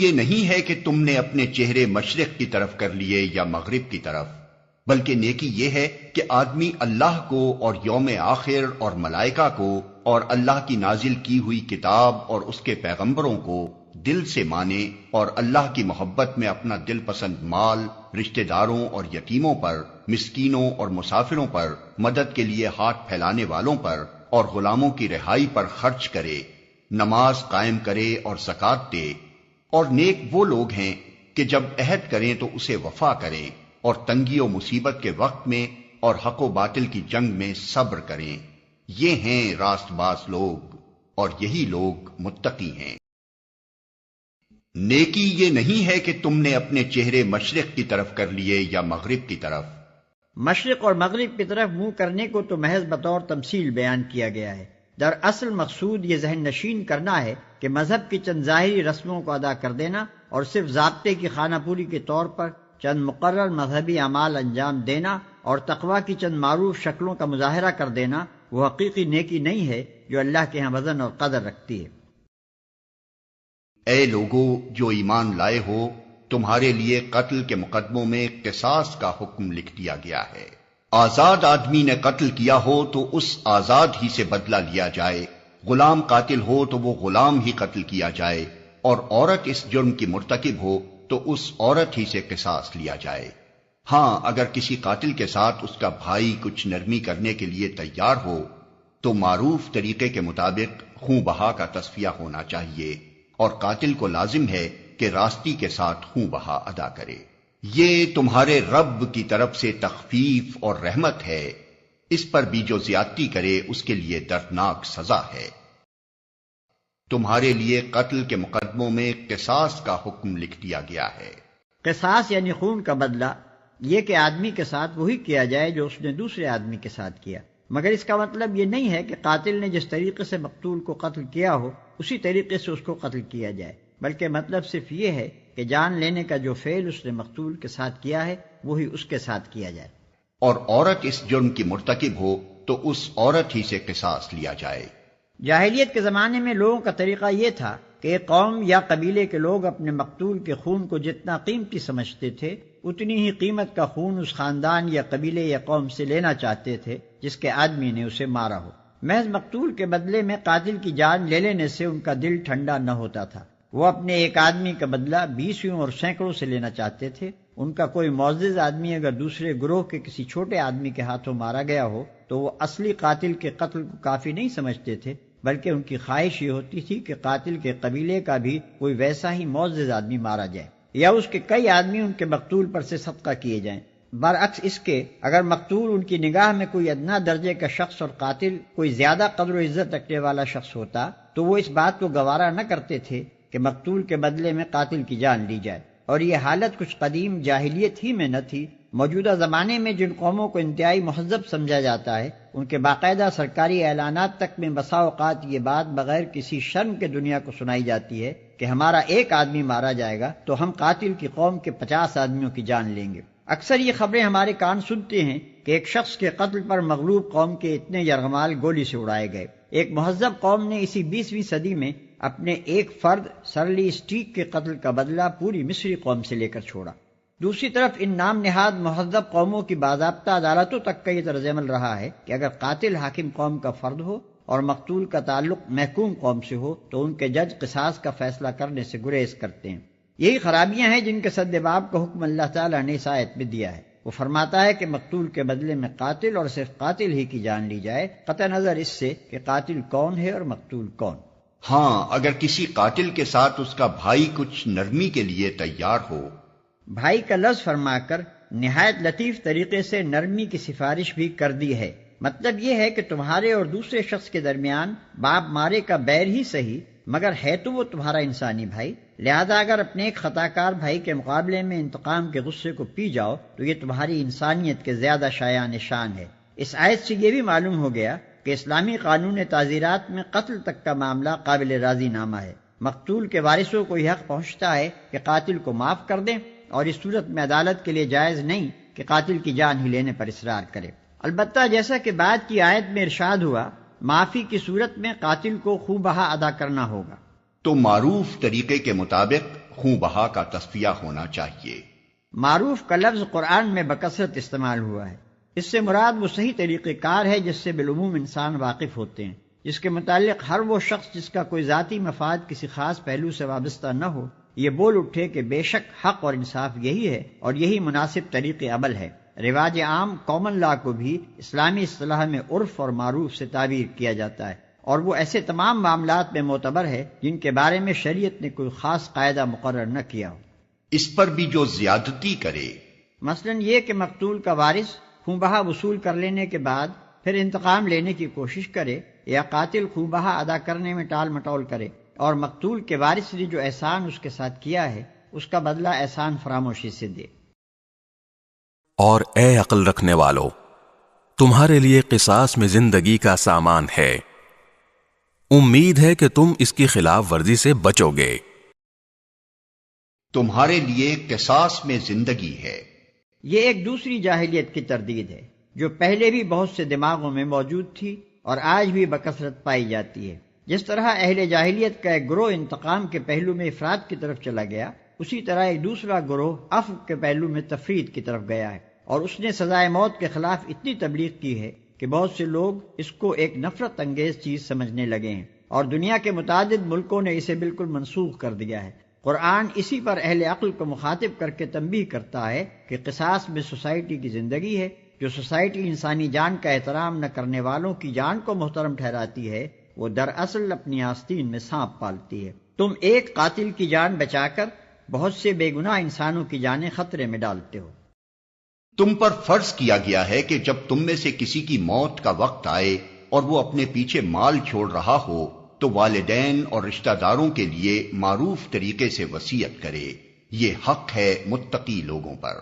یہ نہیں ہے کہ تم نے اپنے چہرے مشرق کی طرف کر لیے یا مغرب کی طرف، بلکہ نیکی یہ ہے کہ آدمی اللہ کو اور یوم آخر اور ملائکہ کو اور اللہ کی نازل کی ہوئی کتاب اور اس کے پیغمبروں کو دل سے مانے، اور اللہ کی محبت میں اپنا دل پسند مال رشتہ داروں اور یتیموں پر، مسکینوں اور مسافروں پر، مدد کے لیے ہاتھ پھیلانے والوں پر اور غلاموں کی رہائی پر خرچ کرے، نماز قائم کرے اور زکوٰۃ دے۔ اور نیک وہ لوگ ہیں کہ جب عہد کریں تو اسے وفا کریں، اور تنگی و مصیبت کے وقت میں اور حق و باطل کی جنگ میں صبر کریں۔ یہ ہیں راست باز لوگ، اور یہی لوگ متقی ہیں۔ نیکی یہ نہیں ہے کہ تم نے اپنے چہرے مشرق کی طرف کر لیے یا مغرب کی طرف۔ مشرق اور مغرب کی طرف منہ کرنے کو تو محض بطور تمثیل بیان کیا گیا ہے، دراصل مقصود یہ ذہن نشین کرنا ہے کہ مذہب کی چند ظاہری رسموں کو ادا کر دینا اور صرف ضابطے کی خانہ پوری کے طور پر چند مقرر مذہبی اعمال انجام دینا اور تقویٰ کی چند معروف شکلوں کا مظاہرہ کر دینا وہ حقیقی نیکی نہیں ہے جو اللہ کے ہاں وزن اور قدر رکھتی ہے۔ اے لوگو جو ایمان لائے ہو، تمہارے لیے قتل کے مقدموں میں قصاص کا حکم لکھ دیا گیا ہے۔ آزاد آدمی نے قتل کیا ہو تو اس آزاد ہی سے بدلہ لیا جائے، غلام قاتل ہو تو وہ غلام ہی قتل کیا جائے، اور عورت اس جرم کی مرتکب ہو تو اس عورت ہی سے قصاص لیا جائے۔ ہاں اگر کسی قاتل کے ساتھ اس کا بھائی کچھ نرمی کرنے کے لیے تیار ہو تو معروف طریقے کے مطابق خون بہا کا تصفیہ ہونا چاہیے، اور قاتل کو لازم ہے کہ راستی کے ساتھ خون بہا ادا کرے۔ یہ تمہارے رب کی طرف سے تخفیف اور رحمت ہے، اس پر بھی جو زیادتی کرے اس کے لیے دردناک سزا ہے۔ تمہارے لیے قتل کے مقدموں میں قصاص کا حکم لکھ دیا گیا ہے۔ قصاص یعنی خون کا بدلہ، یہ کہ آدمی کے ساتھ وہی کیا جائے جو اس نے دوسرے آدمی کے ساتھ کیا، مگر اس کا مطلب یہ نہیں ہے کہ قاتل نے جس طریقے سے مقتول کو قتل کیا ہو اسی طریقے سے اس کو قتل کیا جائے، بلکہ مطلب صرف یہ ہے کہ جان لینے کا جو فعل اس نے مقتول کے ساتھ کیا ہے وہی اس کے ساتھ کیا جائے۔ اور عورت اس جرم کی مرتکب ہو تو اس عورت ہی سے قصاص لیا جائے۔ جاہلیت کے زمانے میں لوگوں کا طریقہ یہ تھا کہ ایک قوم یا قبیلے کے لوگ اپنے مقتول کے خون کو جتنا قیمتی سمجھتے تھے اتنی ہی قیمت کا خون اس خاندان یا قبیلے یا قوم سے لینا چاہتے تھے جس کے آدمی نے اسے مارا ہو۔ محض مقتول کے بدلے میں قاتل کی جان لے لینے سے ان کا دل ٹھنڈا نہ ہوتا تھا، وہ اپنے ایک آدمی کا بدلہ 20 اور سینکڑوں سے لینا چاہتے تھے۔ ان کا کوئی معزز آدمی اگر دوسرے گروہ کے کسی چھوٹے آدمی کے ہاتھوں مارا گیا ہو تو وہ اصلی قاتل کے قتل کو کافی نہیں سمجھتے تھے، بلکہ ان کی خواہش یہ ہوتی تھی کہ قاتل کے قبیلے کا بھی کوئی ویسا ہی معزز آدمی مارا جائے، یا اس کے کئی آدمی ان کے مقتول پر سے صدقہ کیے جائیں۔ برعکس اس کے اگر مقتول ان کی نگاہ میں کوئی ادنا درجے کا شخص اور قاتل کوئی زیادہ قدر و عزت رکھنے والا شخص ہوتا تو وہ اس بات کو گوارا نہ کرتے تھے کہ مقتول کے بدلے میں قاتل کی جان لی جائے۔ اور یہ حالت کچھ قدیم جاہلیت ہی میں نہ تھی، موجودہ زمانے میں جن قوموں کو انتہائی مہذب سمجھا جاتا ہے ان کے باقاعدہ سرکاری اعلانات تک میں بسا اوقات یہ بات بغیر کسی شرم کے دنیا کو سنائی جاتی ہے کہ ہمارا ایک آدمی مارا جائے گا تو ہم قاتل کی قوم کے 50 آدمیوں کی جان لیں گے۔ اکثر یہ خبریں ہمارے کان سنتے ہیں کہ ایک شخص کے قتل پر مغلوب قوم کے اتنے یرغمال گولی سے اڑائے گئے۔ ایک مہذب قوم نے اسی 20ویں صدی میں اپنے ایک فرد سرلی اسٹیک کے قتل کا بدلہ پوری مصری قوم سے لے کر چھوڑا۔ دوسری طرف ان نام نہاد مہذب قوموں کی باضابطہ عدالتوں تک کا یہ طرز عمل رہا ہے کہ اگر قاتل حاکم قوم کا فرد ہو اور مقتول کا تعلق محکوم قوم سے ہو تو ان کے جج قصاص کا فیصلہ کرنے سے گریز کرتے ہیں۔ یہی خرابیاں ہیں جن کے سدباب کا حکم اللہ تعالیٰ نے اس آیت میں دیا ہے۔ وہ فرماتا ہے کہ مقتول کے بدلے میں قاتل اور صرف قاتل ہی کی جان لی جائے، قطع نظر اس سے کہ قاتل کون ہے اور مقتول کون۔ ہاں اگر کسی قاتل کے ساتھ اس کا بھائی کچھ نرمی کے لیے تیار ہو۔ بھائی کا لفظ فرما کر نہایت لطیف طریقے سے نرمی کی سفارش بھی کر دی ہے۔ مطلب یہ ہے کہ تمہارے اور دوسرے شخص کے درمیان باپ مارے کا بیر ہی صحیح، مگر ہے تو وہ تمہارا انسانی بھائی، لہذا اگر اپنے ایک خطا کار بھائی کے مقابلے میں انتقام کے غصے کو پی جاؤ تو یہ تمہاری انسانیت کے زیادہ شایان شان ہے۔ اس آیت سے یہ بھی معلوم ہو گیا کہ اسلامی قانون تعزیرات میں قتل تک کا معاملہ قابل راضی نامہ ہے۔ مقتول کے وارثوں کو یہ حق پہنچتا ہے کہ قاتل کو معاف کر دیں، اور اس صورت میں عدالت کے لیے جائز نہیں کہ قاتل کی جان ہی لینے پر اصرار کرے۔ البتہ جیسا کہ بعد کی آیت میں ارشاد ہوا، معافی کی صورت میں قاتل کو خون بہا ادا کرنا ہوگا۔ تو معروف طریقے کے مطابق خون بہا کا تصفیہ ہونا چاہیے۔ معروف کا لفظ قرآن میں بکثرت استعمال ہوا ہے۔ اس سے مراد وہ صحیح طریقہ کار ہے جس سے بالعموم انسان واقف ہوتے ہیں، جس کے متعلق ہر وہ شخص جس کا کوئی ذاتی مفاد کسی خاص پہلو سے وابستہ نہ ہو یہ بول اٹھے کہ بے شک حق اور انصاف یہی ہے اور یہی مناسب طریق عمل ہے۔ رواج عام کامن لا کو بھی اسلامی اصطلاح میں عرف اور معروف سے تعبیر کیا جاتا ہے، اور وہ ایسے تمام معاملات میں معتبر ہے جن کے بارے میں شریعت نے کوئی خاص قاعدہ مقرر نہ کیا ہو۔ اس پر بھی جو زیادتی کرے، مثلا یہ کہ مقتول کا وارث خون بہا وصول کر لینے کے بعد پھر انتقام لینے کی کوشش کرے، یا قاتل خون بہا ادا کرنے میں ٹال مٹول کرے اور مقتول کے وارث نے جو احسان اس کے ساتھ کیا ہے اس کا بدلہ احسان فراموشی سے دے۔ اور اے عقل رکھنے والو، تمہارے لیے قصاص میں زندگی کا سامان ہے، امید ہے کہ تم اس کی خلاف ورزی سے بچو گے۔ تمہارے لیے قصاص میں زندگی ہے، یہ ایک دوسری جاہلیت کی تردید ہے جو پہلے بھی بہت سے دماغوں میں موجود تھی اور آج بھی بکثرت پائی جاتی ہے۔ جس طرح اہل جاہلیت کا ایک گروہ انتقام کے پہلو میں افراد کی طرف چلا گیا، اسی طرح ایک دوسرا گروہ عفو کے پہلو میں تفرید کی طرف گیا ہے، اور اس نے سزائے موت کے خلاف اتنی تبلیغ کی ہے کہ بہت سے لوگ اس کو ایک نفرت انگیز چیز سمجھنے لگے ہیں، اور دنیا کے متعدد ملکوں نے اسے بالکل منسوخ کر دیا ہے۔ قرآن اسی پر اہل عقل کو مخاطب کر کے تنبیہ کرتا ہے کہ قصاص میں سوسائٹی کی زندگی ہے۔ جو سوسائٹی انسانی جان کا احترام نہ کرنے والوں کی جان کو محترم ٹھہراتی ہے وہ دراصل اپنی آستین میں سانپ پالتی ہے۔ تم ایک قاتل کی جان بچا کر بہت سے بے گناہ انسانوں کی جانیں خطرے میں ڈالتے ہو۔ تم پر فرض کیا گیا ہے کہ جب تم میں سے کسی کی موت کا وقت آئے اور وہ اپنے پیچھے مال چھوڑ رہا ہو تو والدین اور رشتہ داروں کے لیے معروف طریقے سے وصیت کرے، یہ حق ہے متقی لوگوں پر۔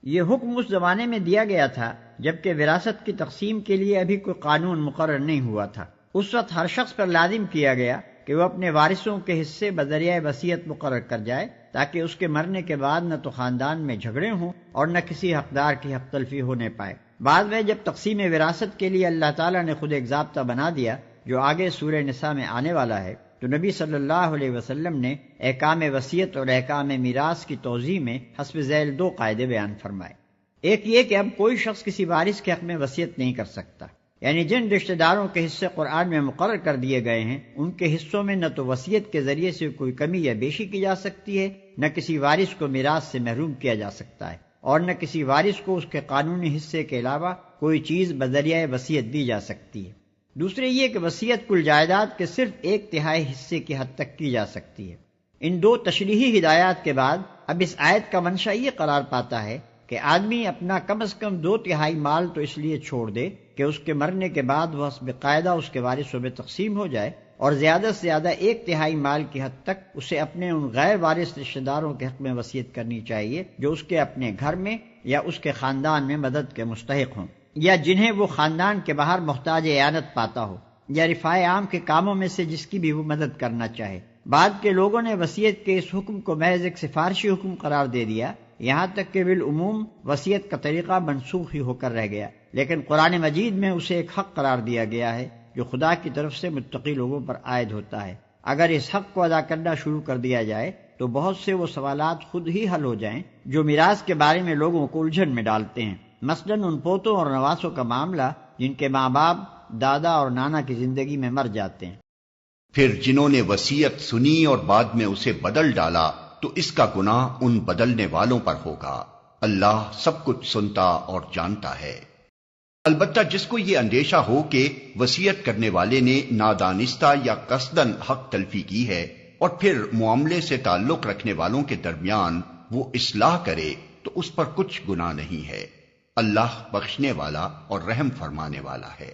یہ حکم اس زمانے میں دیا گیا تھا جبکہ وراثت کی تقسیم کے لیے ابھی کوئی قانون مقرر نہیں ہوا تھا۔ اس وقت ہر شخص پر لازم کیا گیا کہ وہ اپنے وارثوں کے حصے بذریعہ وصیت مقرر کر جائے تاکہ اس کے مرنے کے بعد نہ تو خاندان میں جھگڑے ہوں اور نہ کسی حقدار کی حق تلفی ہونے پائے۔ بعد میں جب تقسیم وراثت کے لیے اللہ تعالیٰ نے خود ایک ضابطہ بنا دیا جو آگے سورہ نساء میں آنے والا ہے، تو نبی صلی اللہ علیہ وسلم نے احکام وصیت اور احکام میراث کی توضیح میں حسب ذیل دو قاعدے بیان فرمائے۔ ایک یہ کہ اب کوئی شخص کسی وارث کے حق میں وصیت نہیں کر سکتا، یعنی جن رشتہ داروں کے حصے قرآن میں مقرر کر دیے گئے ہیں ان کے حصوں میں نہ تو وصیت کے ذریعے سے کوئی کمی یا بیشی کی جا سکتی ہے، نہ کسی وارث کو میراث سے محروم کیا جا سکتا ہے، اور نہ کسی وارث کو اس کے قانونی حصے کے علاوہ کوئی چیز بذریعہ وصیت دی جا سکتی ہے۔ دوسرے یہ کہ وصیت کل جائیداد کے صرف 1/3 حصے کی حد تک کی جا سکتی ہے۔ ان دو تشریحی ہدایات کے بعد اب اس آیت کا منشا یہ قرار پاتا ہے کہ آدمی اپنا کم از کم 2/3 مال تو اس لیے چھوڑ دے کہ اس کے مرنے کے بعد وہ حسب قاعدہ اس کے وارثوں میں تقسیم ہو جائے، اور زیادہ سے زیادہ 1/3 مال کی حد تک اسے اپنے ان غیر وارث رشتہ داروں کے حق میں وصیت کرنی چاہیے جو اس کے اپنے گھر میں یا اس کے خاندان میں مدد کے مستحق ہوں، یا جنہیں وہ خاندان کے باہر محتاج اعانت پاتا ہو، یا رفاع عام کے کاموں میں سے جس کی بھی وہ مدد کرنا چاہے۔ بعد کے لوگوں نے وصیت کے اس حکم کو محض ایک سفارشی حکم قرار دے دیا، یہاں تک کہ بالعموم وصیت کا طریقہ منسوخ ہی ہو کر رہ گیا، لیکن قرآن مجید میں اسے ایک حق قرار دیا گیا ہے جو خدا کی طرف سے متقی لوگوں پر عائد ہوتا ہے۔ اگر اس حق کو ادا کرنا شروع کر دیا جائے تو بہت سے وہ سوالات خود ہی حل ہو جائیں جو میراث کے بارے میں لوگوں کو الجھن میں ڈالتے ہیں، مثلاً ان پوتوں اور نواسوں کا معاملہ جن کے ماں باپ دادا اور نانا کی زندگی میں مر جاتے ہیں۔ پھر جنہوں نے وصیت سنی اور بعد میں اسے بدل ڈالا تو اس کا گناہ ان بدلنے والوں پر ہوگا۔ اللہ سب کچھ سنتا اور جانتا ہے۔ البتہ جس کو یہ اندیشہ ہو کہ وصیت کرنے والے نے نادانستہ یا قصدن حق تلفی کی ہے اور پھر معاملے سے تعلق رکھنے والوں کے درمیان وہ اصلاح کرے تو اس پر کچھ گناہ نہیں ہے۔ اللہ بخشنے والا اور رحم فرمانے والا ہے۔